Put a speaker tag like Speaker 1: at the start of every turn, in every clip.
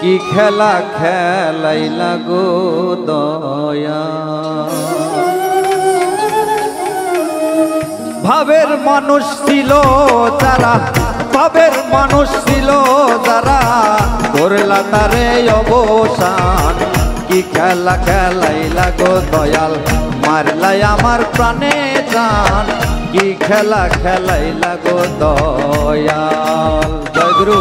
Speaker 1: কি খেলা খেলাইলা গো দয়া ভাবের মানুষ ছিল যারা ভাবের মানুষ ছিল যারা করলা তারে অবসান কি খেলা খেলাইলা গো দয়াল মারলাই আমার প্রাণে জান কি খেলা খেলাইলা গো দয়াল জয় গুরু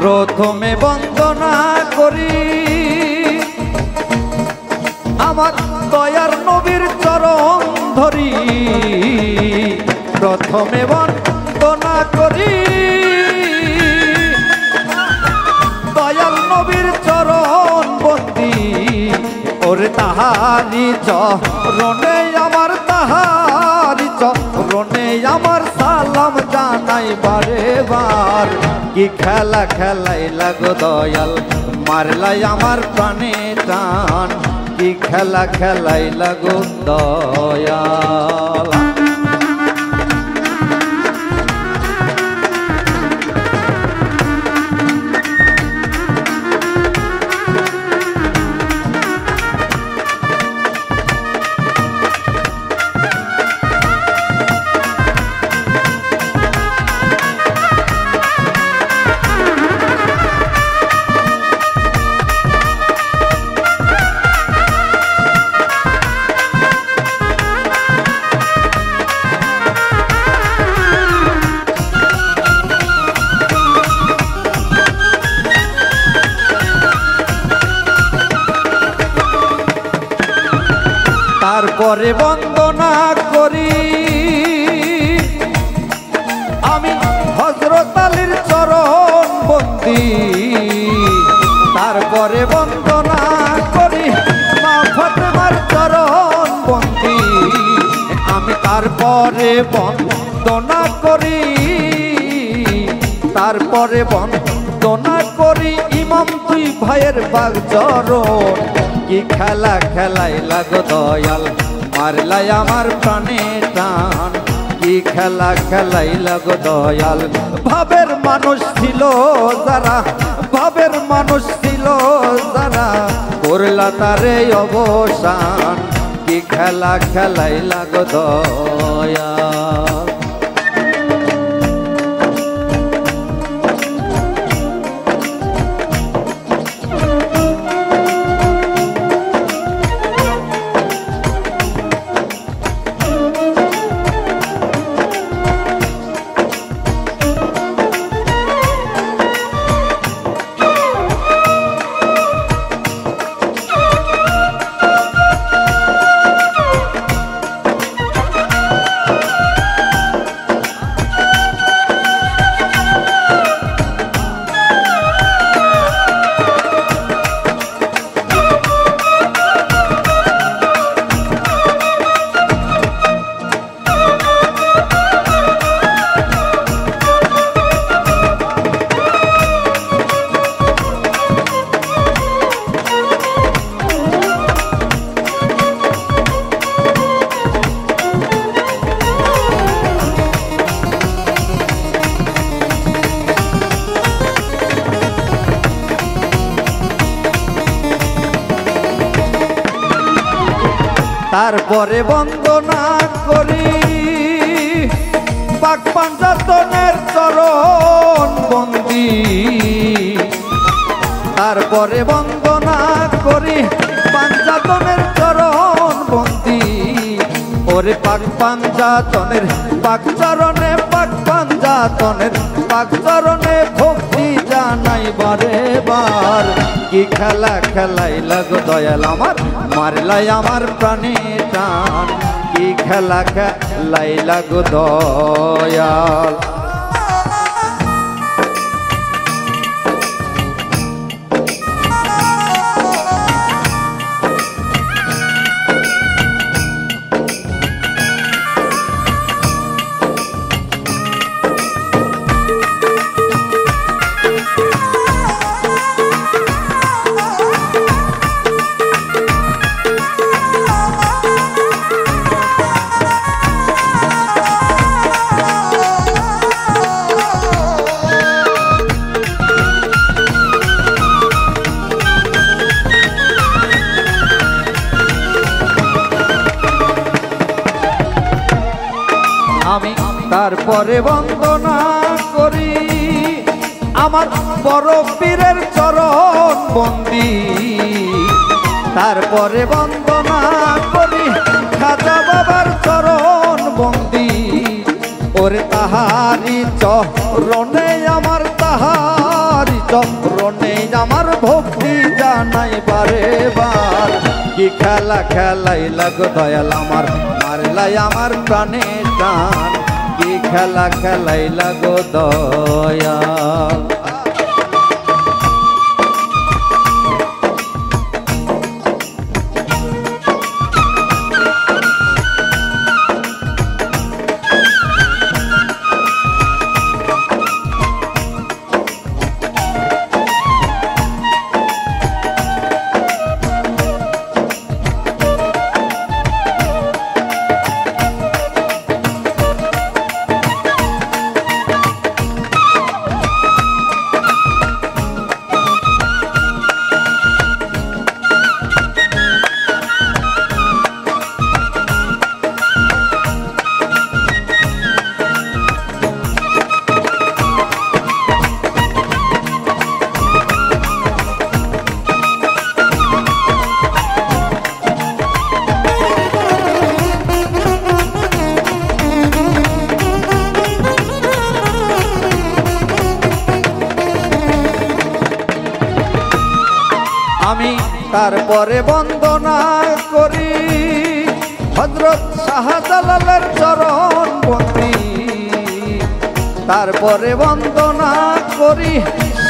Speaker 1: প্রথমে বন্দনা করি আমার দয়ার নবীর চরণ ধরি প্রথমে বন্দনা করি দয়াল নবীর চরণ বন্দি ওরে তাহারি চরণে আমার তাহারি চরণে আমার সালাম জানাই বারে বার কি খেলা খেলাইলা গো দয়াল মারলাই আমার প্রাণে টান কি খেলা খেলাইলা গো দয়াল তারপরে বন্দনা করি আমি হযরত আলীর চরণ বন্দি তারপরে বন্দনা করি মা ফাতেমার চরণ বন্দি আমি তারপরে বন্দনা করি তারপরে বন্দনা করি ইমাম দুই ভাইয়ের বাগ চরণ কি খেলা খেলাইলা গো দয়াল মারলাই আমার প্রাণে টান কি খেলা খেলাইলা গো দয়াল ভাবের মানুষ ছিল যারা ভাবের মানুষ ছিল যারা করলা তারে অবসান কি খেলা খেলাইলা গো দয়াল তারপরে বন্দনা করি পাক পাঞ্জাতনের চরণ বন্দি তারপরে বন্দনা করি পাঞ্জাতনের চরণ বন্দি ওরে পাক পাঞ্জাতনের পাক চরণে পাক পাঞ্জাতনের পাক চরণে ভক্তি জানাই বারে বার কি খেলা খেলাইলা গো দয়াল আমার মারলাই আমার প্রাণে টান কি খেলা খেলাইলা গো দয়াল। আমি তারপরে বন্দনা করি আমার বড় পীরের চরণ বন্দি, তারপরে বন্দনা করি খাজা বাবার চরণ বন্দি। ওরে তাহারি চরণে আমার, তাহারি চরণে আমার ভক্তি জানাই বারে বার। কি খেলা খেলাইলা গো দয়াল আমার, মারলাই আমার প্রাণে টান। কি খেলা খেলাইলা গো দয়াল। আমি তারপরে বন্দনা করি হযরত শাহজালালের চরণ বন্দি, তারপরে বন্দনা করি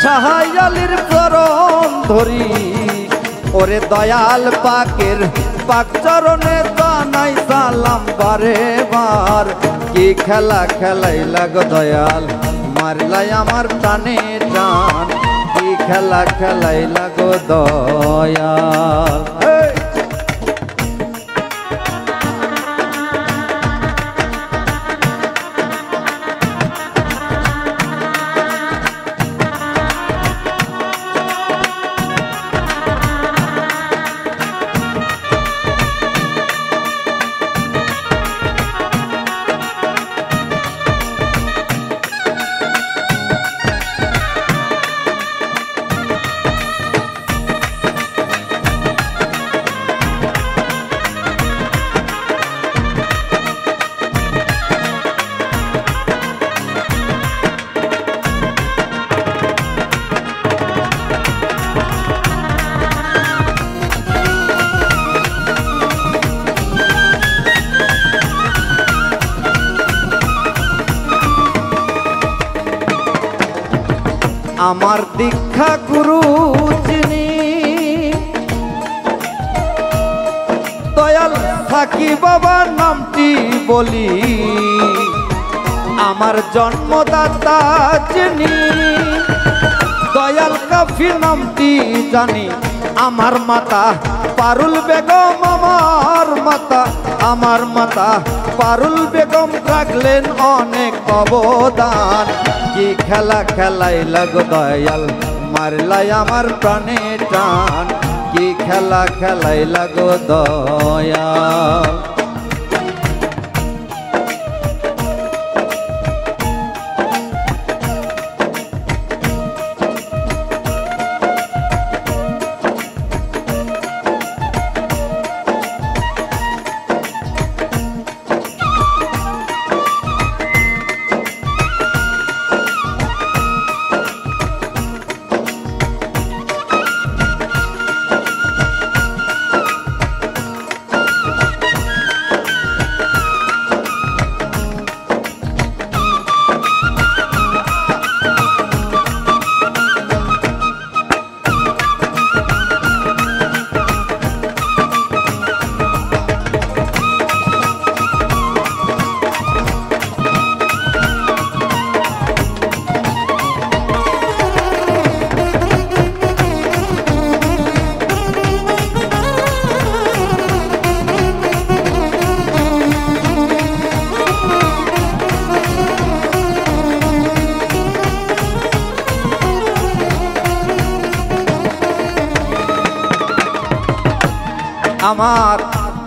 Speaker 1: শাহ আলীর চরণ ধরি। ওরে দয়াল পাকের পাক চরণে জানাই সালাম বারে বার। কি খেলা খেলাইলা গো দয়াল, মারলাই আমার প্রাণে টান। কি খেলা খেলাইলা গো দয়াল। আমার দীক্ষা গুরু যিনি দয়াল থাকি বাবার নামটি বলি। আমার জন্মদাতা যিনি দয়াল কাফি নামটি জানি। আমার মাতা পারুল বেগম, আমার মাতা, আমার মাতা পারুল বেগম রাখলেন অনেক অবদান। কি খেলা খেলাইলা গো দয়াল, মারলাই আমার প্রাণে টান। কি খেলা খেলাইলা গো দয়াল। আমার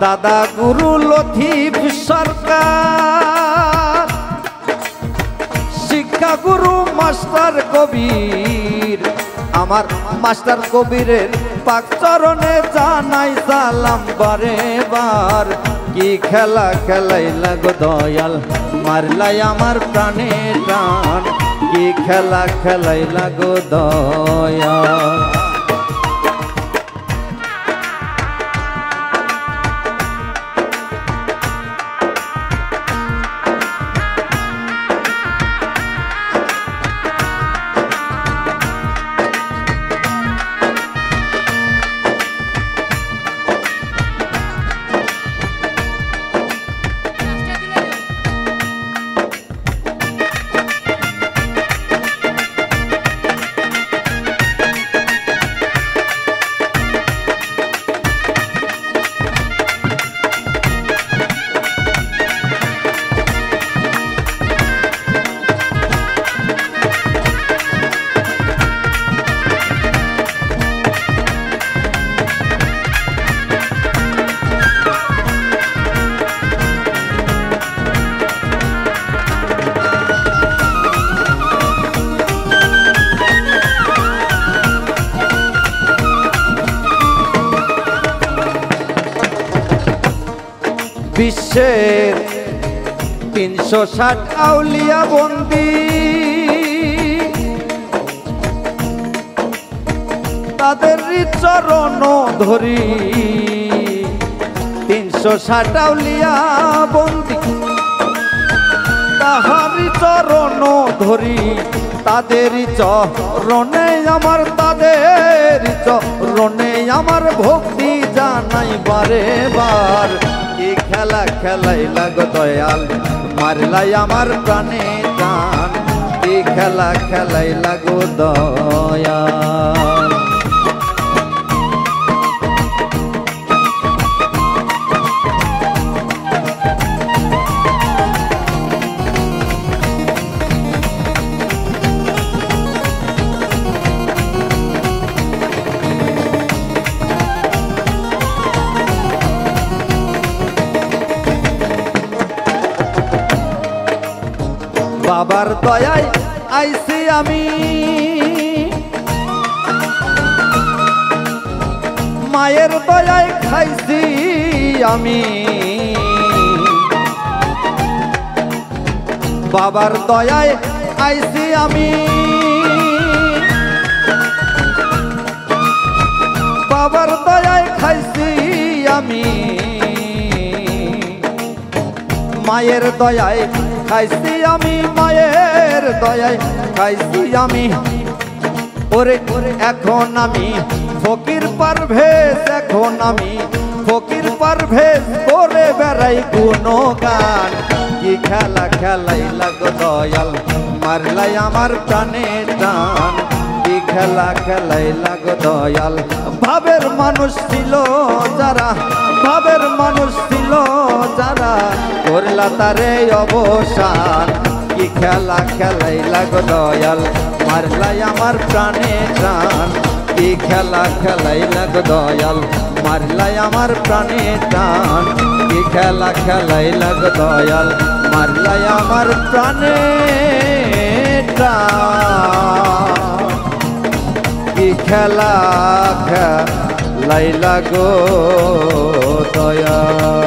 Speaker 1: দাদা গুরু লতিফ সরকার, শিক্ষা গুরু মাস্টার কবির, আমার মাস্টার কবিরের পাক চরণে জানাই সালাম বারে বার। কি খেলা খেলাইলা গো দয়াল, মারলাই আমার প্রাণে টান। কি খেলা খেলাইলা গো দয়াল। বিশ্বের 360 আউলিয়া বন্দি, তাদের চরণ ধরি। 360 আউলিয়া বন্দি, তাহারি চরণ ধরি। তাদের চরণে আমার, তাদের চরণে আমার ভক্তি জানাই বারে বার। কি খেলা খেলাইলা গো দয়াল, মারলাই আমার প্রাণে টান। কি খেলা খেলাইলা গো দয়াল। বাবার দয়ায় আইছি আমি, মায়ের দয়ায় খাইছি আমি। বাবার দয়ায় আইছি আমি, বাবার দয়ায় খাইছি আমি। মায়ের দয়ায় খাইছি আমি, মায়ের দয়ায় খাইছি আমি। ওরে এখন আমি ফকির পারভেজ, এখন আমি ফকির পারভেজ করে বেড়াই গুণগান। কি খেলা খেলাইলা গো দয়াল, মারলাই আমার প্রাণে টান। কি খেলা খেলাইলা গো দয়াল। ভাবের মানুষ ছিল যারা, ভাবের মানুষ ছিল যারা, করলা তারে অবসান। কি খেলা খেলাইলা গো দয়াল, মারলাই আমার প্রাণে টান। কি খেলা খেলাইলা গো দয়াল, মারলাই আমার প্রাণে টান। কি খেলা খেলাইলা গো দয়াল, মারলাই আমার প্রাণে টান। কি খেলা খেলাইলা গো দয়াল।